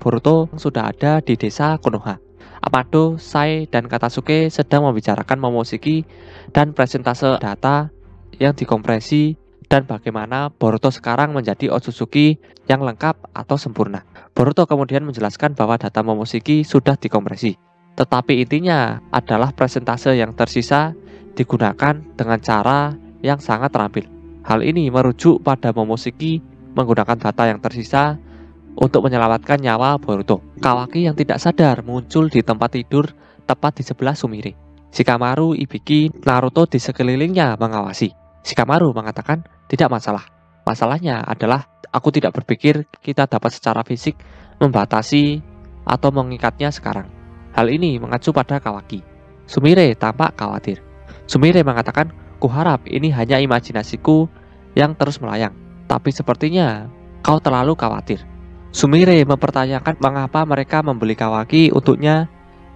Boruto sudah ada di desa Konoha. Amado, Sai, dan Katasuke sedang membicarakan Momoshiki dan presentase data yang dikompresi dan bagaimana Boruto sekarang menjadi Otsutsuki yang lengkap atau sempurna. Boruto kemudian menjelaskan bahwa data Momoshiki sudah dikompresi, tetapi intinya adalah presentase yang tersisa digunakan dengan cara yang sangat terampil. Hal ini merujuk pada Momoshiki menggunakan data yang tersisa untuk menyelamatkan nyawa Boruto. Kawaki yang tidak sadar muncul di tempat tidur tepat di sebelah Sumire. Shikamaru, Ibiki, Naruto di sekelilingnya mengawasi. Shikamaru mengatakan tidak masalah. Masalahnya adalah aku tidak berpikir kita dapat secara fisik membatasi atau mengikatnya sekarang. Hal ini mengacu pada Kawaki. Sumire tampak khawatir. Sumire mengatakan, kuharap ini hanya imajinasiku yang terus melayang, tapi sepertinya kau terlalu khawatir. Sumire mempertanyakan mengapa mereka membeli Kawaki untuknya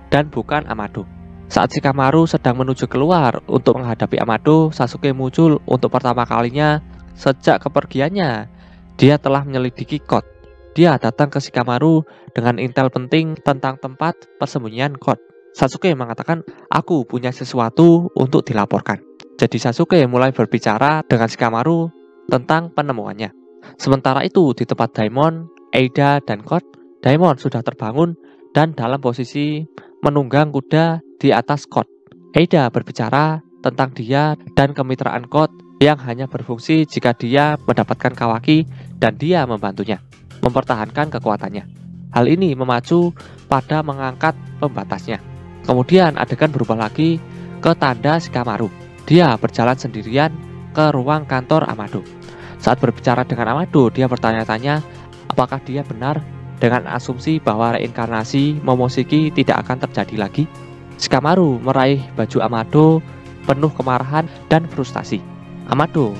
dan bukan Amado. Saat Shikamaru sedang menuju keluar untuk menghadapi Amado, Sasuke muncul untuk pertama kalinya sejak kepergiannya. Dia telah menyelidiki Code. Dia datang ke Shikamaru dengan intel penting tentang tempat persembunyian Code. Sasuke mengatakan, aku punya sesuatu untuk dilaporkan. Jadi Sasuke mulai berbicara dengan Shikamaru tentang penemuannya. Sementara itu di tempat Daimon, Eida, dan Code, Daimon sudah terbangun dan dalam posisi menunggang kuda di atas Code. Eida berbicara tentang dia dan kemitraan Code yang hanya berfungsi jika dia mendapatkan Kawaki dan dia membantunya mempertahankan kekuatannya. Hal ini memacu pada mengangkat pembatasnya. Kemudian adegan berubah lagi ke tanda Shikamaru. Dia berjalan sendirian ke ruang kantor Amado. Saat berbicara dengan Amado, dia bertanya-tanya apakah dia benar dengan asumsi bahwa reinkarnasi Momoshiki tidak akan terjadi lagi. Shikamaru meraih baju Amado penuh kemarahan dan frustasi. Amado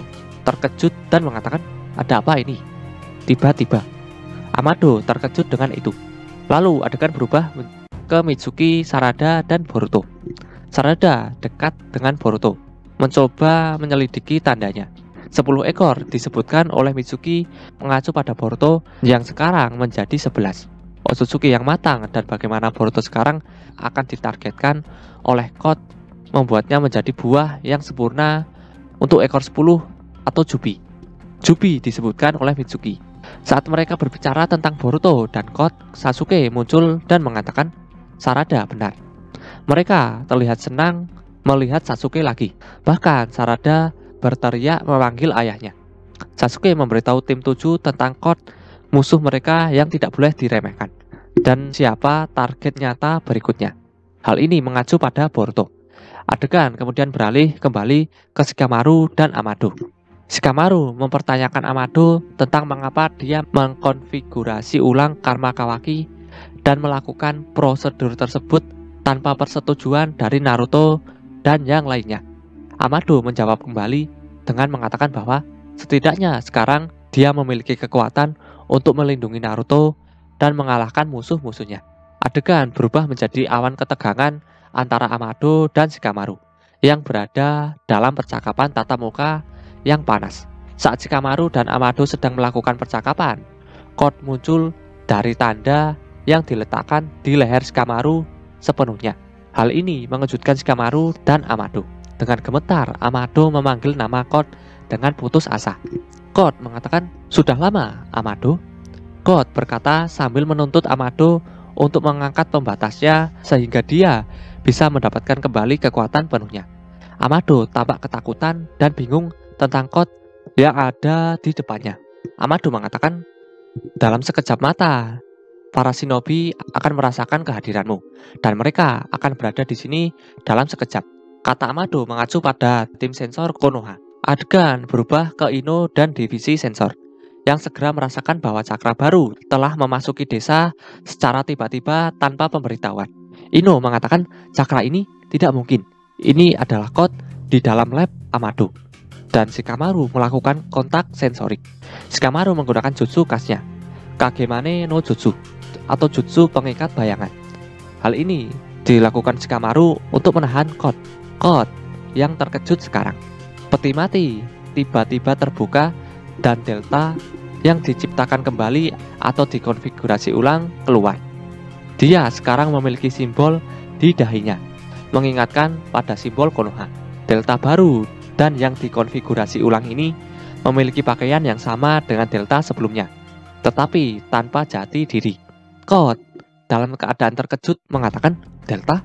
terkejut dan mengatakan, ada apa ini? Tiba-tiba Amado terkejut dengan itu. Lalu adegan berubah ke Mitsuki, Sarada, dan Boruto. Sarada dekat dengan Boruto, mencoba menyelidiki tandanya. 10 ekor disebutkan oleh Mitsuki mengacu pada Boruto yang sekarang menjadi 11. Otsutsuki yang matang dan bagaimana Boruto sekarang akan ditargetkan oleh Code membuatnya menjadi buah yang sempurna untuk ekor 10 atau Jubi. Jubi disebutkan oleh Mitsuki. Saat mereka berbicara tentang Boruto dan Code, Sasuke muncul dan mengatakan, Sarada benar. Mereka terlihat senang melihat Sasuke lagi. Bahkan Sarada berteriak memanggil ayahnya. Sasuke memberitahu tim 7 tentang Code, musuh mereka yang tidak boleh diremehkan, dan siapa target nyata berikutnya. Hal ini mengacu pada Boruto. Adegan kemudian beralih kembali ke Shikamaru dan Amado. Shikamaru mempertanyakan Amado tentang mengapa dia mengkonfigurasi ulang karma Kawaki dan melakukan prosedur tersebut tanpa persetujuan dari Naruto dan yang lainnya. Amado menjawab kembali dengan mengatakan bahwa setidaknya sekarang dia memiliki kekuatan untuk melindungi Naruto dan mengalahkan musuh-musuhnya. Adegan berubah menjadi awan ketegangan antara Amado dan Shikamaru yang berada dalam percakapan tatap muka yang panas. Saat Shikamaru dan Amado sedang melakukan percakapan, Code muncul dari tanda yang diletakkan di leher Shikamaru sepenuhnya. Hal ini mengejutkan Shikamaru dan Amado. Dengan gemetar, Amado memanggil nama Code dengan putus asa. Code mengatakan, sudah lama, Amado. Code berkata sambil menuntut Amado untuk mengangkat pembatasnya sehingga dia bisa mendapatkan kembali kekuatan penuhnya. Amado tampak ketakutan dan bingung tentang Code yang ada di depannya. Amado mengatakan, dalam sekejap mata, para shinobi akan merasakan kehadiranmu dan mereka akan berada di sini dalam sekejap. Kata Amado mengacu pada tim sensor Konoha. Adegan berubah ke Ino dan divisi sensor yang segera merasakan bahwa cakra baru telah memasuki desa secara tiba-tiba tanpa pemberitahuan. Ino mengatakan cakra ini tidak mungkin. Ini adalah Code di dalam lab Amado. Dan Shikamaru melakukan kontak sensorik. Shikamaru menggunakan jutsu khasnya, Kagemane no Jutsu atau jutsu pengikat bayangan. Hal ini dilakukan Shikamaru untuk menahan Code yang terkejut sekarang. Peti mati tiba-tiba terbuka dan Delta yang diciptakan kembali atau dikonfigurasi ulang keluar. Dia sekarang memiliki simbol di dahinya, mengingatkan pada simbol Konoha. Delta baru dan yang dikonfigurasi ulang ini memiliki pakaian yang sama dengan delta sebelumnya, tetapi tanpa jati diri. Code dalam keadaan terkejut mengatakan, "Delta?"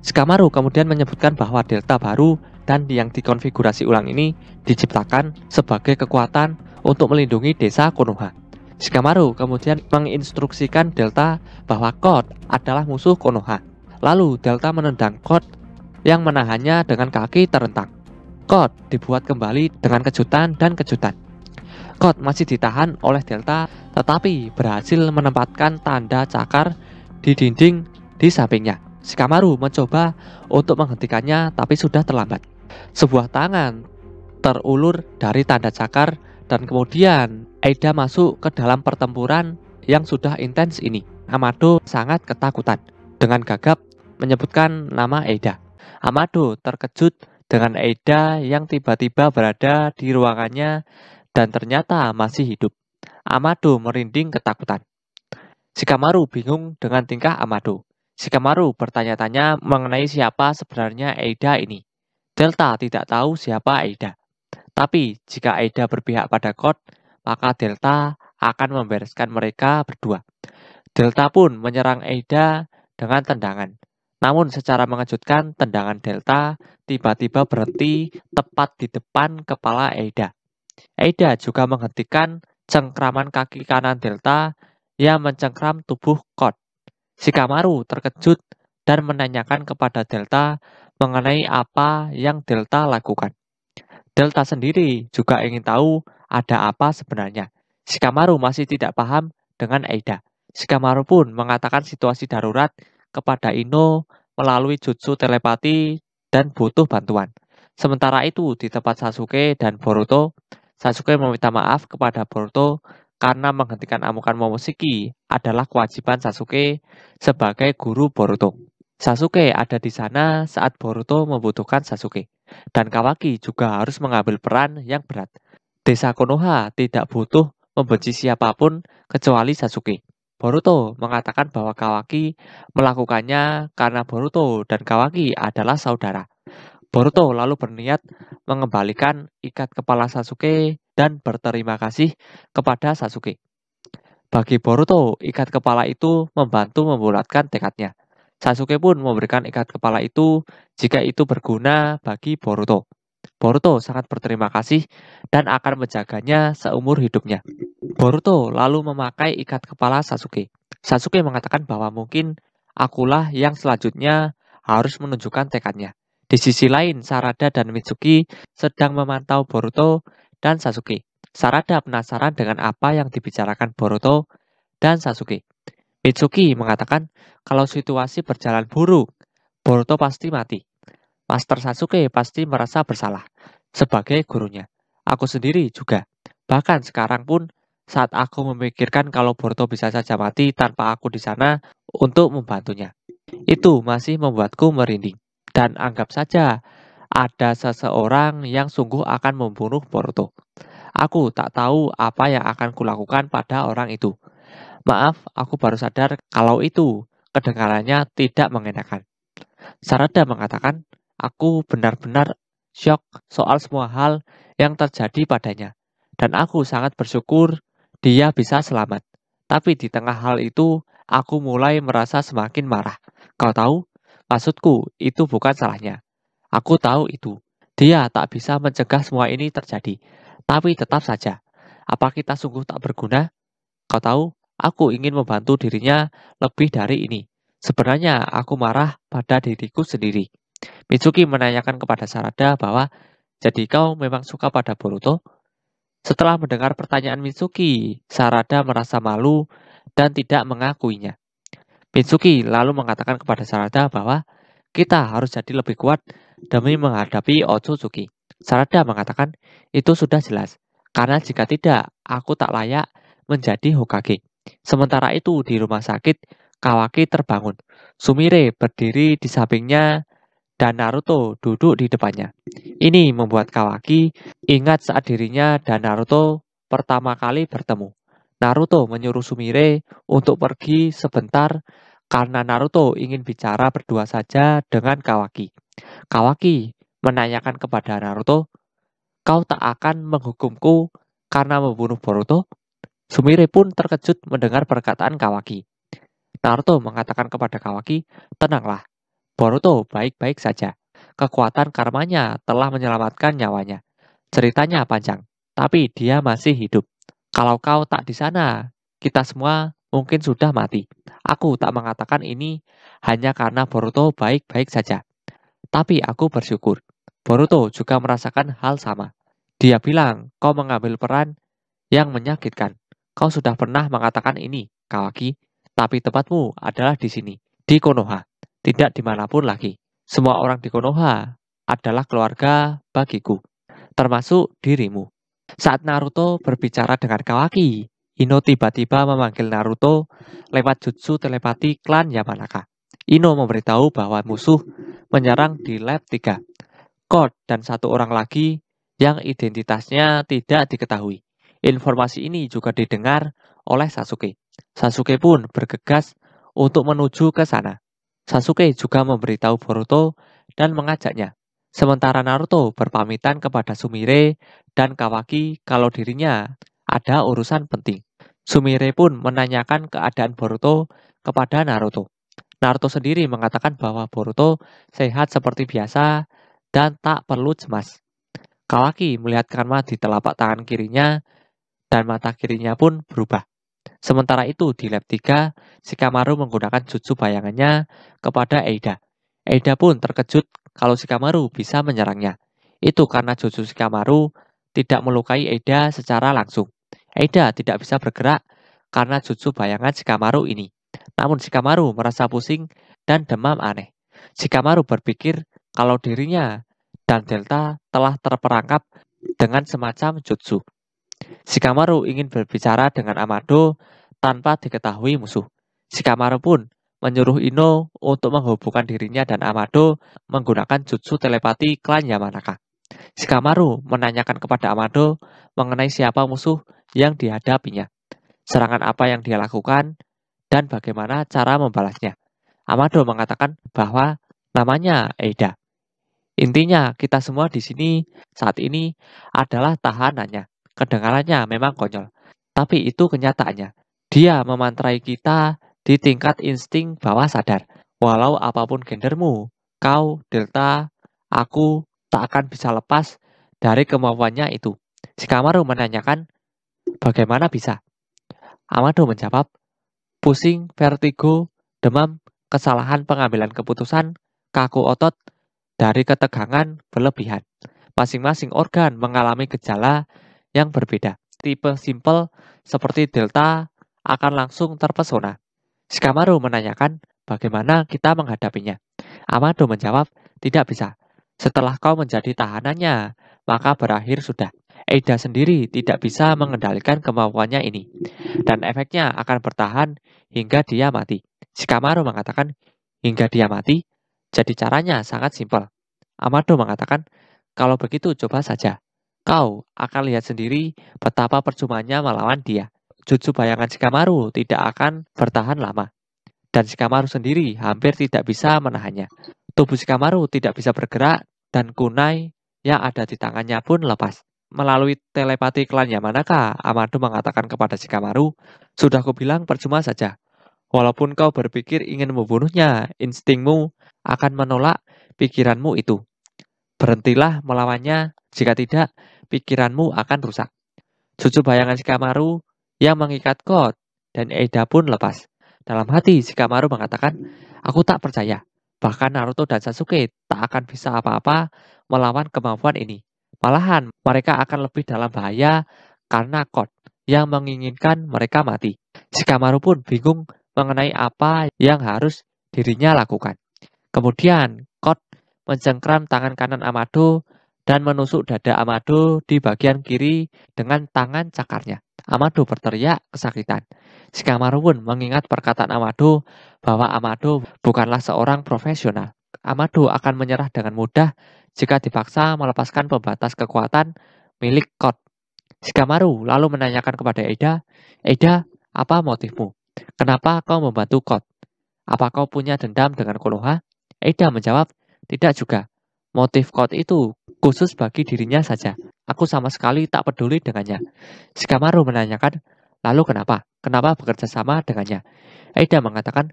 Shikamaru kemudian menyebutkan bahwa delta baru dan yang dikonfigurasi ulang ini diciptakan sebagai kekuatan untuk melindungi desa Konoha. Shikamaru kemudian menginstruksikan Delta bahwa Code adalah musuh Konoha. Lalu Delta menendang Code yang menahannya dengan kaki terentang. Code dibuat kembali dengan kejutan dan kejutan. Code masih ditahan oleh Delta tetapi berhasil menempatkan tanda cakar di dinding di sampingnya. Shikamaru mencoba untuk menghentikannya tapi sudah terlambat. Sebuah tangan terulur dari tanda cakar dan kemudian Eida masuk ke dalam pertempuran yang sudah intens ini. Amado sangat ketakutan. Dengan gagap menyebutkan nama Eida. Amado terkejut dengan Eida yang tiba-tiba berada di ruangannya dan ternyata masih hidup. Amado merinding ketakutan. Shikamaru bingung dengan tingkah Amado. Shikamaru bertanya-tanya mengenai siapa sebenarnya Eida ini. Delta tidak tahu siapa Eida. Tapi jika Eida berpihak pada Code, maka Delta akan membereskan mereka berdua. Delta pun menyerang Eida dengan tendangan. Namun secara mengejutkan, tendangan Delta tiba-tiba berhenti tepat di depan kepala Eida. Eida juga menghentikan cengkraman kaki kanan Delta yang mencengkram tubuh Code. Shikamaru terkejut dan menanyakan kepada Delta mengenai apa yang Delta lakukan. Delta sendiri juga ingin tahu ada apa sebenarnya. Shikamaru masih tidak paham dengan Eida. Shikamaru pun mengatakan situasi darurat kepada Ino melalui jutsu telepati dan butuh bantuan. Sementara itu di tempat Sasuke dan Boruto, Sasuke meminta maaf kepada Boruto karena menghentikan amukan Momoshiki adalah kewajiban Sasuke sebagai guru Boruto. Sasuke ada di sana saat Boruto membutuhkan Sasuke. Dan Kawaki juga harus mengambil peran yang berat. Desa Konoha tidak butuh membenci siapapun kecuali Sasuke. Boruto mengatakan bahwa Kawaki melakukannya karena Boruto dan Kawaki adalah saudara. Boruto lalu berniat mengembalikan ikat kepala Sasuke dan berterima kasih kepada Sasuke. Bagi Boruto, ikat kepala itu membantu membulatkan tekadnya. Sasuke pun memberikan ikat kepala itu jika itu berguna bagi Boruto. Boruto sangat berterima kasih dan akan menjaganya seumur hidupnya. Boruto lalu memakai ikat kepala Sasuke. Sasuke mengatakan bahwa mungkin akulah yang selanjutnya harus menunjukkan tekadnya. Di sisi lain, Sarada dan Mitsuki sedang memantau Boruto dan Sasuke. Sarada penasaran dengan apa yang dibicarakan Boruto dan Sasuke. Mitsuki mengatakan kalau situasi berjalan buruk, Boruto pasti mati. Master Sasuke pasti merasa bersalah sebagai gurunya. Aku sendiri juga. Bahkan sekarang pun saat aku memikirkan kalau Boruto bisa saja mati tanpa aku di sana untuk membantunya. Itu masih membuatku merinding. Dan anggap saja ada seseorang yang sungguh akan membunuh Boruto. Aku tak tahu apa yang akan kulakukan pada orang itu. Maaf, aku baru sadar kalau itu kedengarannya tidak mengenakan. Sarada mengatakan, aku benar-benar syok soal semua hal yang terjadi padanya. Dan aku sangat bersyukur dia bisa selamat. Tapi di tengah hal itu, aku mulai merasa semakin marah. Kau tahu, maksudku itu bukan salahnya. Aku tahu itu. Dia tak bisa mencegah semua ini terjadi. Tapi tetap saja, apa kita sungguh tak berguna? Kau tahu, aku ingin membantu dirinya lebih dari ini. Sebenarnya aku marah pada diriku sendiri. Mitsuki menanyakan kepada Sarada bahwa jadi kau memang suka pada Boruto? Setelah mendengar pertanyaan Mitsuki, Sarada merasa malu dan tidak mengakuinya. Mitsuki lalu mengatakan kepada Sarada bahwa kita harus jadi lebih kuat demi menghadapi Otsutsuki. Sarada mengatakan itu sudah jelas, karena jika tidak, aku tak layak menjadi Hokage. Sementara itu di rumah sakit, Kawaki terbangun. Sumire berdiri di sampingnya dan Naruto duduk di depannya. Ini membuat Kawaki ingat saat dirinya dan Naruto pertama kali bertemu. Naruto menyuruh Sumire untuk pergi sebentar karena Naruto ingin bicara berdua saja dengan Kawaki. Kawaki menanyakan kepada Naruto, "Kau tak akan menghukumku karena membunuh Boruto?" Sumire pun terkejut mendengar perkataan Kawaki. Naruto mengatakan kepada Kawaki, "Tenanglah, Boruto baik-baik saja. Kekuatan karmanya telah menyelamatkan nyawanya. Ceritanya panjang, tapi dia masih hidup. Kalau kau tak di sana, kita semua mungkin sudah mati. Aku tak mengatakan ini hanya karena Boruto baik-baik saja. Tapi aku bersyukur. Boruto juga merasakan hal sama. Dia bilang, kau mengambil peran yang menyakitkan. Kau sudah pernah mengatakan ini, Kawaki. Tapi tempatmu adalah di sini, di Konoha. Tidak dimanapun lagi. Semua orang di Konoha adalah keluarga bagiku, termasuk dirimu." Saat Naruto berbicara dengan Kawaki, Ino tiba-tiba memanggil Naruto lewat jutsu telepati klan Yamanaka. Ino memberitahu bahwa musuh menyerang di lab 3. Code dan satu orang lagi yang identitasnya tidak diketahui. Informasi ini juga didengar oleh Sasuke. Sasuke pun bergegas untuk menuju ke sana. Sasuke juga memberitahu Boruto dan mengajaknya. Sementara Naruto berpamitan kepada Sumire dan Kawaki kalau dirinya ada urusan penting. Sumire pun menanyakan keadaan Boruto kepada Naruto. Naruto sendiri mengatakan bahwa Boruto sehat seperti biasa dan tak perlu cemas. Kawaki melihat karma di telapak tangan kirinya dan mata kirinya pun berubah. Sementara itu di lab 3, Shikamaru menggunakan jutsu bayangannya kepada Eida. Eida pun terkejut kalau Shikamaru bisa menyerangnya. Itu karena jutsu Shikamaru tidak melukai Eida secara langsung. Eida tidak bisa bergerak karena jutsu bayangan Shikamaru ini. Namun Shikamaru merasa pusing dan demam aneh. Shikamaru berpikir kalau dirinya dan Delta telah terperangkap dengan semacam jutsu. Shikamaru ingin berbicara dengan Amado tanpa diketahui musuh. Shikamaru pun menyuruh Ino untuk menghubungkan dirinya dan Amado menggunakan jutsu telepati klan Yamanaka. Shikamaru menanyakan kepada Amado mengenai siapa musuh yang dihadapinya, serangan apa yang dia lakukan, dan bagaimana cara membalasnya. Amado mengatakan bahwa namanya Eida. Intinya, kita semua di sini saat ini adalah tahanannya. Kedengarannya memang konyol, tapi itu kenyataannya. Dia memantrai kita di tingkat insting bawah sadar. Walau apapun gendermu, kau, Delta, aku tak akan bisa lepas dari kemampuannya itu. Shikamaru menanyakan, bagaimana bisa? Amado menjawab, pusing, vertigo, demam, kesalahan pengambilan keputusan, kaku otot, dari ketegangan berlebihan. Masing-masing organ mengalami gejala yang berbeda. Tipe simple seperti Delta akan langsung terpesona. Shikamaru menanyakan bagaimana kita menghadapinya. Amado menjawab, tidak bisa. Setelah kau menjadi tahanannya, maka berakhir sudah. Eida sendiri tidak bisa mengendalikan kemampuannya ini. Dan efeknya akan bertahan hingga dia mati. Shikamaru mengatakan, hingga dia mati, jadi caranya sangat simpel. Amado mengatakan, kalau begitu coba saja. Kau akan lihat sendiri betapa percumanya melawan dia. Jutsu bayangan Shikamaru tidak akan bertahan lama. Dan Shikamaru sendiri hampir tidak bisa menahannya. Tubuh Shikamaru tidak bisa bergerak dan kunai yang ada di tangannya pun lepas. Melalui telepati klan Yamanaka, Amado mengatakan kepada Shikamaru, sudah kubilang percuma saja. Walaupun kau berpikir ingin membunuhnya, instingmu akan menolak pikiranmu itu. Berhentilah melawannya, jika tidak, pikiranmu akan rusak. Jutsu bayangan Shikamaru yang mengikat Code dan Eida pun lepas. Dalam hati, Shikamaru mengatakan, aku tak percaya. Bahkan Naruto dan Sasuke tak akan bisa apa-apa melawan kemampuan ini. Malahan, mereka akan lebih dalam bahaya karena Code yang menginginkan mereka mati. Shikamaru pun bingung mengenai apa yang harus dirinya lakukan. Kemudian, Code mencengkram tangan kanan Amado dan menusuk dada Amado di bagian kiri dengan tangan cakarnya. Amado berteriak kesakitan. Shikamaru pun mengingat perkataan Amado bahwa Amado bukanlah seorang profesional. Amado akan menyerah dengan mudah jika dipaksa melepaskan pembatas kekuatan milik Code. Shikamaru lalu menanyakan kepada Eida, "Eida, apa motifmu? Kenapa kau membantu Kot? Apa kau punya dendam dengan Konoha?" Eida menjawab, "Tidak juga. Motif Kot itu khusus bagi dirinya saja. Aku sama sekali tak peduli dengannya." Shikamaru menanyakan, "Lalu kenapa? Kenapa bekerja sama dengannya?" Eida mengatakan,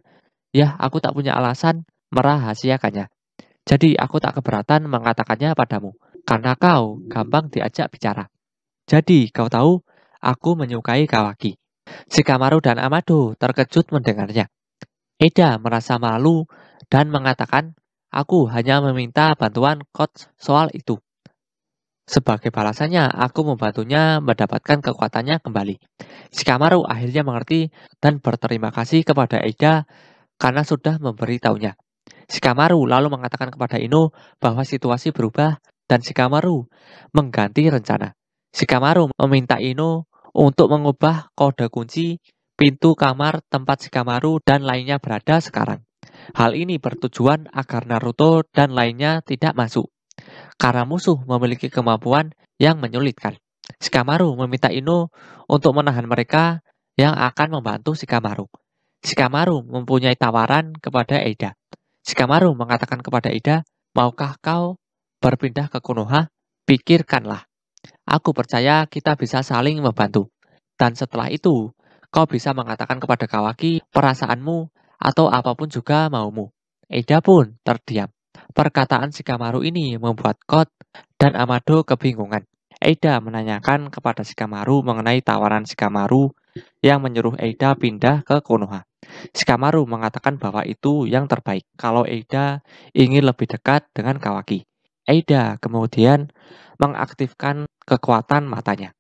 "Ya, aku tak punya alasan merahasiakannya. Jadi aku tak keberatan mengatakannya padamu, karena kau gampang diajak bicara. Jadi kau tahu, aku menyukai Kawaki." Shikamaru dan Amado terkejut mendengarnya. Eida merasa malu dan mengatakan, "Aku hanya meminta bantuan coach soal itu. Sebagai balasannya, aku membantunya mendapatkan kekuatannya kembali." Shikamaru akhirnya mengerti dan berterima kasih kepada Eida karena sudah memberitahunya. Shikamaru lalu mengatakan kepada Ino bahwa situasi berubah dan Shikamaru mengganti rencana. Shikamaru meminta Ino untuk mengubah kode kunci pintu kamar tempat Shikamaru dan lainnya berada sekarang. Hal ini bertujuan agar Naruto dan lainnya tidak masuk, karena musuh memiliki kemampuan yang menyulitkan. Shikamaru meminta Ino untuk menahan mereka yang akan membantu Shikamaru. Shikamaru mempunyai tawaran kepada Eida. Shikamaru mengatakan kepada Eida, "Maukah kau berpindah ke Konoha? Pikirkanlah. Aku percaya kita bisa saling membantu. Dan setelah itu, kau bisa mengatakan kepada Kawaki perasaanmu atau apapun juga maumu." Eida pun terdiam. Perkataan Shikamaru ini membuat Kot dan Amado kebingungan. Eida menanyakan kepada Shikamaru mengenai tawaran Shikamaru yang menyuruh Eida pindah ke Konoha. Shikamaru mengatakan bahwa itu yang terbaik kalau Eida ingin lebih dekat dengan Kawaki. Eida kemudian mengaktifkan kekuatan matanya.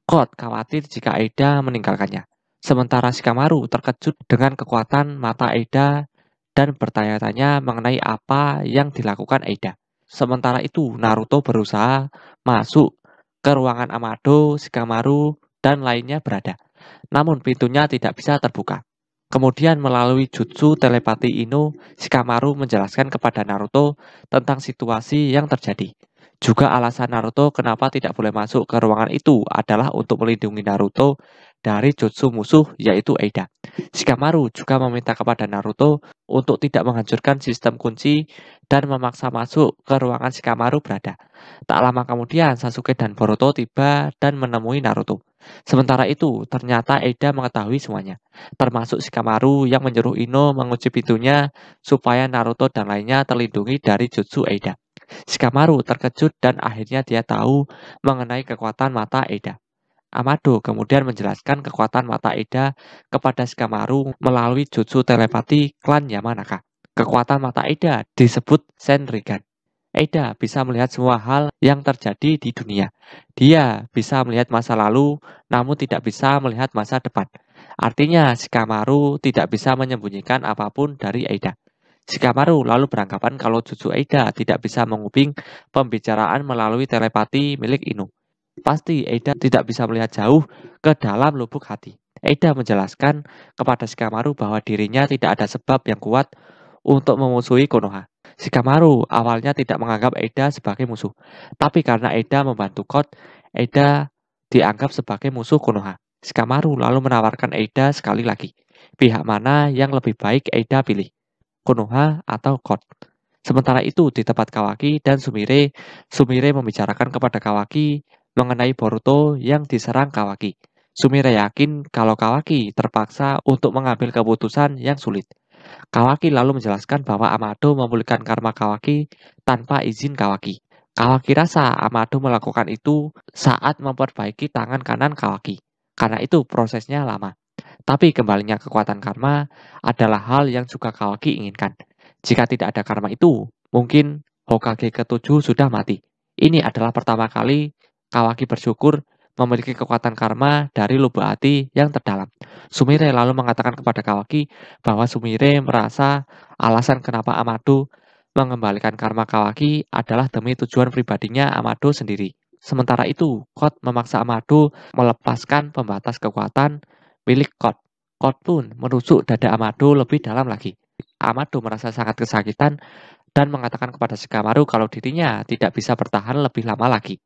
Kot khawatir jika Eida meninggalkannya. Sementara Shikamaru terkejut dengan kekuatan mata Eida dan bertanya-tanya mengenai apa yang dilakukan Eida. Sementara itu, Naruto berusaha masuk ke ruangan Amado, Shikamaru, dan lainnya berada. Namun pintunya tidak bisa terbuka. Kemudian melalui jutsu telepati Ino, Shikamaru menjelaskan kepada Naruto tentang situasi yang terjadi. Juga alasan Naruto kenapa tidak boleh masuk ke ruangan itu adalah untuk melindungi Naruto dari jutsu musuh yaitu Eida. Shikamaru juga meminta kepada Naruto untuk tidak menghancurkan sistem kunci dan memaksa masuk ke ruangan Shikamaru berada. Tak lama kemudian Sasuke dan Boruto tiba dan menemui Naruto. Sementara itu, ternyata Eida mengetahui semuanya, termasuk Shikamaru yang menyuruh Ino mengunci pintunya supaya Naruto dan lainnya terlindungi dari jutsu Eida. Shikamaru terkejut dan akhirnya dia tahu mengenai kekuatan mata Eida. Amado kemudian menjelaskan kekuatan mata Eida kepada Shikamaru melalui jutsu telepati klan Yamanaka. Kekuatan mata Eida disebut Senrigan. Eida bisa melihat semua hal yang terjadi di dunia. Dia bisa melihat masa lalu, namun tidak bisa melihat masa depan. Artinya, Shikamaru tidak bisa menyembunyikan apapun dari Eida. Shikamaru lalu beranggapan kalau jutsu Eida tidak bisa menguping pembicaraan melalui telepati milik Ino. Pasti Eida tidak bisa melihat jauh ke dalam lubuk hati. Eida menjelaskan kepada Shikamaru bahwa dirinya tidak ada sebab yang kuat untuk memusuhi Konoha. Shikamaru awalnya tidak menganggap Eida sebagai musuh, tapi karena Eida membantu Kot, Eida dianggap sebagai musuh Konoha. Shikamaru lalu menawarkan Eida sekali lagi. Pihak mana yang lebih baik Eida pilih, Konoha atau Kot? Sementara itu di tempat Kawaki dan Sumire, Sumire membicarakan kepada Kawaki mengenai Boruto yang diserang Kawaki. Sumire yakin kalau Kawaki terpaksa untuk mengambil keputusan yang sulit. Kawaki lalu menjelaskan bahwa Amado memulihkan karma Kawaki tanpa izin Kawaki. Kawaki rasa Amado melakukan itu saat memperbaiki tangan kanan Kawaki. Karena itu prosesnya lama. Tapi kembalinya kekuatan karma adalah hal yang juga Kawaki inginkan. Jika tidak ada karma itu, mungkin Hokage ke-7 sudah mati. Ini adalah pertama kali Kawaki bersyukur memiliki kekuatan karma dari lubuk hati yang terdalam. Sumire lalu mengatakan kepada Kawaki bahwa Sumire merasa alasan kenapa Amado mengembalikan karma Kawaki adalah demi tujuan pribadinya Amado sendiri. Sementara itu, Kot memaksa Amado melepaskan pembatas kekuatan milik Kot. Kot pun menusuk dada Amado lebih dalam lagi. Amado merasa sangat kesakitan dan mengatakan kepada Shikamaru kalau dirinya tidak bisa bertahan lebih lama lagi.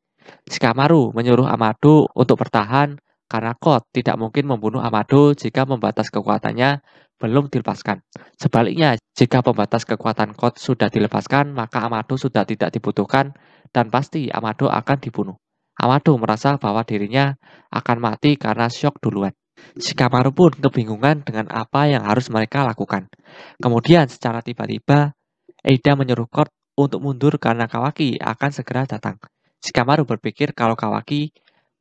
Shikamaru menyuruh Amado untuk bertahan karena Code tidak mungkin membunuh Amado jika pembatas kekuatannya belum dilepaskan. Sebaliknya, jika pembatas kekuatan Code sudah dilepaskan, maka Amado sudah tidak dibutuhkan dan pasti Amado akan dibunuh. Amado merasa bahwa dirinya akan mati karena syok duluan. Shikamaru pun kebingungan dengan apa yang harus mereka lakukan. Kemudian secara tiba-tiba, Eida menyuruh Code untuk mundur karena Kawaki akan segera datang. Shikamaru berpikir kalau Kawaki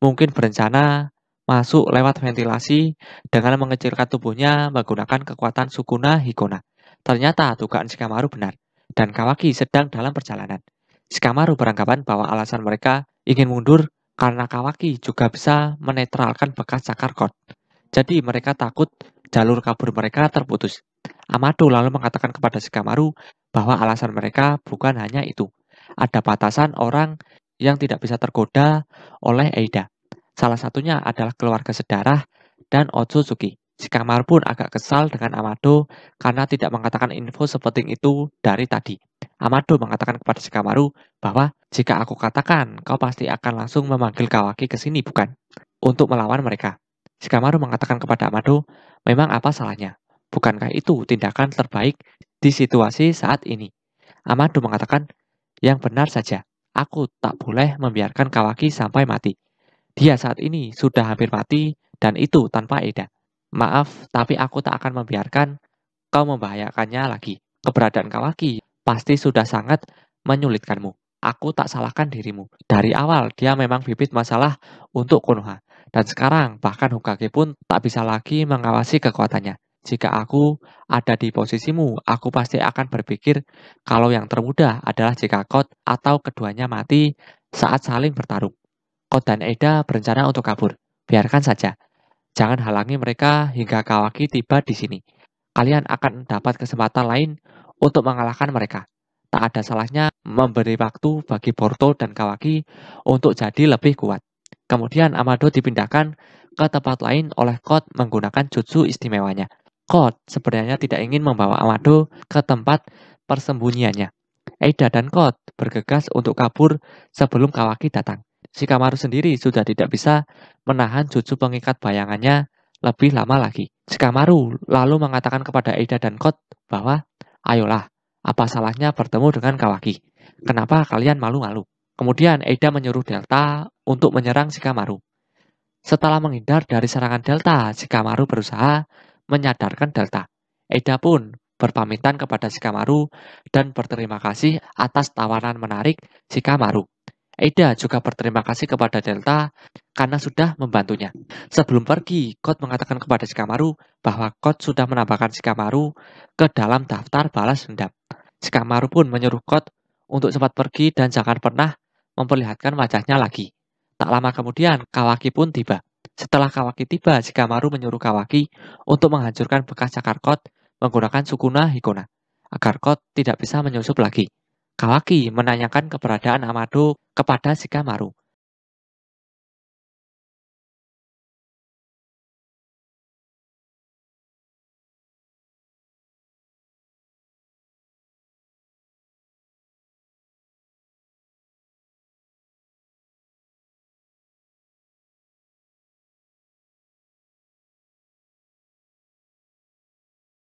mungkin berencana masuk lewat ventilasi dengan mengecilkan tubuhnya menggunakan kekuatan Sukuna Hikona. Ternyata dugaan Shikamaru benar, dan Kawaki sedang dalam perjalanan. Shikamaru beranggapan bahwa alasan mereka ingin mundur karena Kawaki juga bisa menetralkan bekas cakar Code. Jadi mereka takut jalur kabur mereka terputus. Amado lalu mengatakan kepada Shikamaru bahwa alasan mereka bukan hanya itu. Ada batasan orang yang tidak bisa tergoda oleh Eida. Salah satunya adalah keluarga sedarah dan Otsutsuki. Shikamaru pun agak kesal dengan Amado karena tidak mengatakan info sepenting itu dari tadi. Amado mengatakan kepada Shikamaru bahwa jika aku katakan, kau pasti akan langsung memanggil Kawaki ke sini, bukan? Untuk melawan mereka. Shikamaru mengatakan kepada Amado, memang apa salahnya? Bukankah itu tindakan terbaik di situasi saat ini? Amado mengatakan, yang benar saja, aku tak boleh membiarkan Kawaki sampai mati. Dia saat ini sudah hampir mati dan itu tanpa Eida. Maaf, tapi aku tak akan membiarkan kau membahayakannya lagi. Keberadaan Kawaki pasti sudah sangat menyulitkanmu. Aku tak salahkan dirimu. Dari awal dia memang bibit masalah untuk Konoha. Dan sekarang bahkan Hokage pun tak bisa lagi mengawasi kekuatannya. Jika aku ada di posisimu, aku pasti akan berpikir kalau yang termudah adalah jika Code atau keduanya mati saat saling bertarung. Code dan Eida berencana untuk kabur. Biarkan saja. Jangan halangi mereka hingga Kawaki tiba di sini. Kalian akan dapat kesempatan lain untuk mengalahkan mereka. Tak ada salahnya memberi waktu bagi Boruto dan Kawaki untuk jadi lebih kuat. Kemudian Amado dipindahkan ke tempat lain oleh Code menggunakan jutsu istimewanya. Code sebenarnya tidak ingin membawa Amado ke tempat persembunyiannya. Eida dan Code bergegas untuk kabur sebelum Kawaki datang. Shikamaru sendiri sudah tidak bisa menahan jutsu pengikat bayangannya lebih lama lagi. Shikamaru lalu mengatakan kepada Eida dan Code bahwa, ayolah, apa salahnya bertemu dengan Kawaki? Kenapa kalian malu-malu? Kemudian Eida menyuruh Delta untuk menyerang Shikamaru. Setelah menghindar dari serangan Delta, Shikamaru berusaha menyadarkan Delta. Eida pun berpamitan kepada Shikamaru dan berterima kasih atas tawaran menarik Shikamaru. Eida juga berterima kasih kepada Delta karena sudah membantunya. Sebelum pergi, Code mengatakan kepada Shikamaru bahwa Code sudah menambahkan Shikamaru ke dalam daftar balas dendam. Shikamaru pun menyuruh Code untuk cepat pergi dan jangan pernah memperlihatkan wajahnya lagi. Tak lama kemudian, Kawaki pun tiba. Setelah Kawaki tiba, Shikamaru menyuruh Kawaki untuk menghancurkan bekas cakar Code menggunakan Sukuna Hikona, agar Code tidak bisa menyusup lagi. Kawaki menanyakan keberadaan Amado kepada Shikamaru.